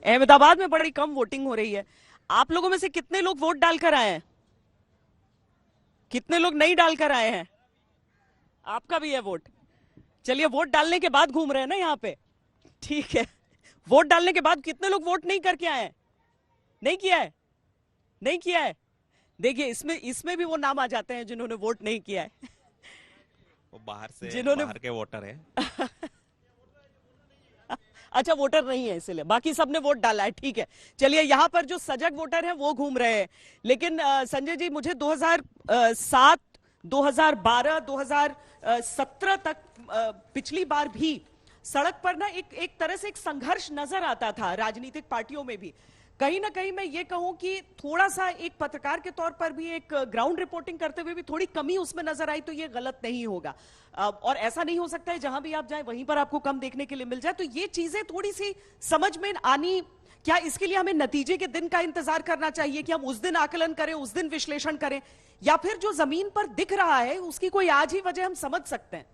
अहमदाबाद में बड़ी कम वोटिंग हो रही है। आप लोगों में से कितने लोग वोट डालकर आए हैं? कितने लोग नहीं डालकर आए हैं? आपका भी है वोट? चलिए, वोट डालने के बाद घूम रहे हैं ना यहाँ पे, ठीक है। वोट डालने के बाद कितने लोग वोट नहीं करके आए हैं? नहीं किया है? नहीं किया है? देखिए, इसमें इसमें भी वो नाम आ जाते हैं जिन्होंने वोट नहीं किया है। वो बाहर से, जिन्होंने बाहर के वोटर है। अच्छा, वोटर नहीं है इसलिए, बाकी सबने वोट डाला है, ठीक है। चलिए, यहाँ पर जो सजग वोटर हैं वो घूम रहे हैं। लेकिन संजय जी, मुझे 2007, 2012, 2017 तक पिछली बार भी सड़क पर ना एक तरह से एक संघर्ष नजर आता था राजनीतिक पार्टियों में भी। कहीं ना कहीं मैं ये कहूं कि थोड़ा सा एक पत्रकार के तौर पर भी, एक ग्राउंड रिपोर्टिंग करते हुए भी थोड़ी कमी उसमें नजर आई, तो ये गलत नहीं होगा। और ऐसा नहीं हो सकता है जहां भी आप जाएं वहीं पर आपको कम देखने के लिए मिल जाए। तो ये चीजें थोड़ी सी समझ में आनी, क्या इसके लिए हमें नतीजे के दिन का इंतजार करना चाहिए कि हम उस दिन आकलन करें, उस दिन विश्लेषण करें, या फिर जो जमीन पर दिख रहा है उसकी कोई आज ही वजह हम समझ सकते हैं?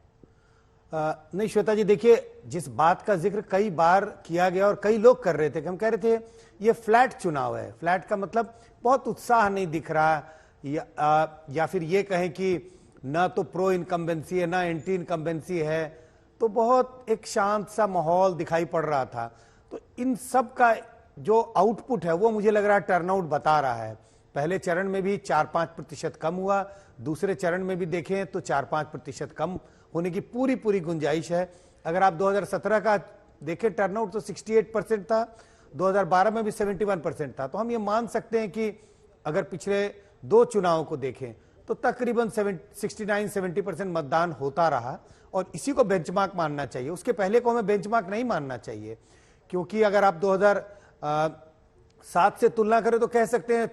नहीं श्वेता जी, देखिए, जिस बात का जिक्र कई बार किया गया और कई लोग कर रहे थे कि हम कह रहे थे ये फ्लैट चुनाव है। फ्लैट का मतलब बहुत उत्साह नहीं दिख रहा, या फिर ये कहें कि ना तो प्रो इनकम्बेंसी है ना एंटी इनकम्बेंसी है, तो बहुत एक शांत सा माहौल दिखाई पड़ रहा था। तो इन सब का जो आउटपुट है वो मुझे लग रहा है टर्नआउट बता रहा है। पहले चरण में भी 4-5% कम हुआ, दूसरे चरण में भी देखें तो 4-5% कम होने की पूरी गुंजाइश है। अगर आप 2017 का देखें टर्नआउट तो 68% था, 2012 में भी 71% था। तो हम ये मान सकते हैं कि अगर पिछले 2 चुनावों को देखें तो तकरीबन 69-70% मतदान होता रहा, और इसी को बेंचमार्क मानना चाहिए। उसके पहले को हमें बेंचमार्क नहीं मानना चाहिए, क्योंकि अगर आप 2007 से तुलना करें तो कह सकते हैं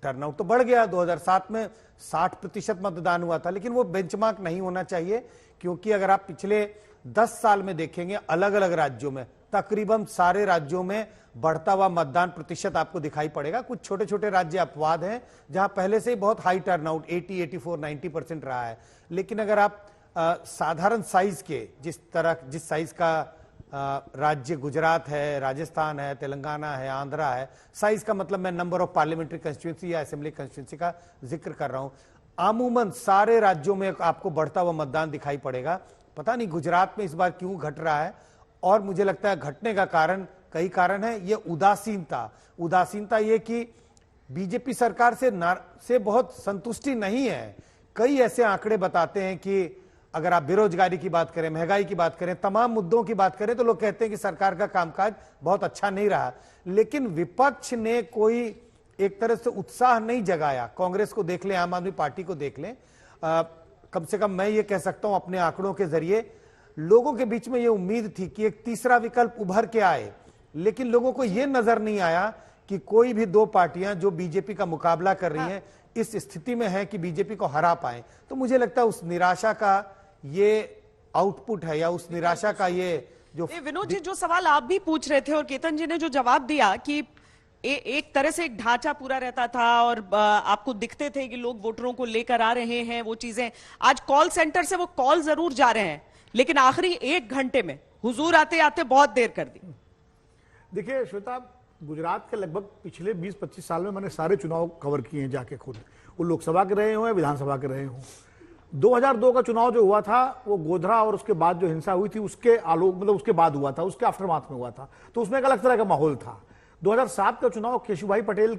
टर्नआउट तो बढ़ गया। 2007 में 60% मतदान हुआ था, लेकिन वो बेंचमार्क नहीं होना चाहिए, क्योंकि अगर आप पिछले 10 साल में देखेंगे अलग अलग राज्यों में, तकरीबन सारे राज्यों में बढ़ता हुआ मतदान प्रतिशत आपको दिखाई पड़ेगा। कुछ छोटे छोटे राज्य अपवाद हैं जहां पहले से ही बहुत हाई टर्नआउट 80, 84, 90% रहा है। लेकिन अगर आप साधारण साइज के, जिस साइज का राज्य गुजरात है, राजस्थान है, तेलंगाना है, आंध्रा है, साइज का मतलब मैं नंबर ऑफ पार्लियामेंट्री कंस्टिट्यूंसी या असेंबली कंस्टिट्यूंसी का जिक्र कर रहा हूं, आमूमन सारे राज्यों में आपको बढ़ता हुआ मतदान दिखाई पड़ेगा। पता नहीं गुजरात में इस बार क्यों घट रहा है, और मुझे लगता है घटने का कारण, कई कारण है। ये उदासीनता ये कि बीजेपी सरकार से बहुत संतुष्टि नहीं है। कई ऐसे आंकड़े बताते हैं कि अगर आप बेरोजगारी की बात करें, महंगाई की बात करें, तमाम मुद्दों की बात करें, तो लोग कहते हैं कि सरकार का कामकाज बहुत अच्छा नहीं रहा। लेकिन विपक्ष ने कोई एक तरह से उत्साह नहीं जगाया। कांग्रेस को देख लें, आम आदमी पार्टी को देख लें, कम से कम मैं ये कह सकता हूं अपने आंकड़ों के जरिए, लोगों के बीच में ये उम्मीद थी कि एक तीसरा विकल्प उभर के आए। लेकिन लोगों को यह नजर नहीं आया कि कोई भी 2 पार्टियां जो बीजेपी का मुकाबला कर रही हैं इस स्थिति में है कि बीजेपी को हरा पाए। तो मुझे लगता है उस निराशा का ये आउटपुट है, या उस निराशा का ये जो विनोद जी, जो सवाल आप भी पूछ रहे थे और केतन जी ने जो जवाब दिया कि एक तरह से एक ढांचा पूरा रहता था और आपको दिखते थे कि लोग वोटरों को लेकर आ रहे हैं, वो चीजें आज कॉल सेंटर से वो कॉल जरूर जा रहे हैं, लेकिन आखिरी 1 घंटे में हुजूर आते आते बहुत देर कर दी। देखिए श्वेता, गुजरात के लगभग पिछले 20-25 साल में मैंने सारे चुनाव कवर किए हैं जाके खुद। वो लोकसभा के रहे हों या विधानसभा के रहे हों। 2002 का चुनाव जो हुआ था वो गोधरा और उसके बाद जो हिंसा हुई थी उसके मतलब उसके बाद हुआ था, उसके आफ्टरमाथ में हुआ था, तो उसमें एक अलग तरह का माहौल था। 2007 का चुनाव केशुभाई पटेल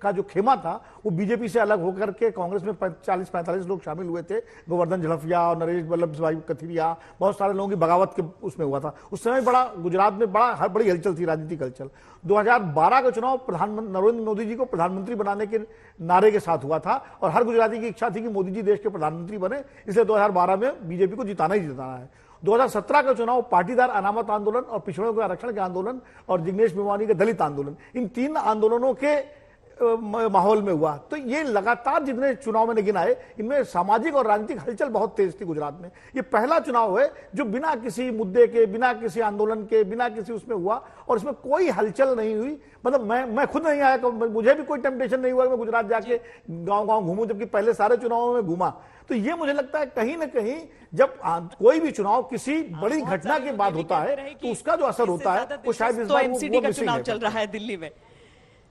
का जो खेमा था वो बीजेपी से अलग होकर के कांग्रेस में 40-45 लोग शामिल हुए थे। गोवर्धन झड़फिया और नरेश वल्लभ भाई कथिरिया, बहुत सारे लोगों की बगावत के उसमें हुआ था। उस समय बड़ा गुजरात में बड़ी हलचल थी, राजनीतिक हलचल। 2012 का चुनाव प्रधानमंत्री नरेंद्र मोदी जी को प्रधानमंत्री बनाने के नारे के साथ हुआ था, और हर गुजराती की इच्छा थी कि मोदी जी देश के प्रधानमंत्री बने, इसलिए 2012 में बीजेपी को जिताना ही जिताना है। 2017 का चुनाव पाटीदार अनामत आंदोलन और पिछड़ों के आरक्षण के आंदोलन और जिग्नेश मेवानी के दलित आंदोलन, इन 3 आंदोलनों के माहौल में हुआ। तो ये लगातार जितने चुनाव मैंने गिनाए, इनमें सामाजिक और राजनीतिक हलचल बहुत तेज थी गुजरात में। ये पहला चुनाव है जो बिना किसी मुद्दे के, बिना किसी आंदोलन के, बिना किसी उसमें हुआ, और इसमें कोई हलचल नहीं हुई। मतलब मैं खुद नहीं आया, मुझे भी कोई टेम्पटेशन नहीं हुआ मैं गुजरात जाके गांव-गांव घूमूं, जबकि पहले सारे चुनावों में घूमा। तो ये मुझे लगता है कहीं ना कहीं जब कोई भी चुनाव किसी बड़ी घटना के बाद होता है तो उसका जो असर होता है वो शायद इस तो बार एमसीडी का missing चुनाव है। चल रहा है दिल्ली में।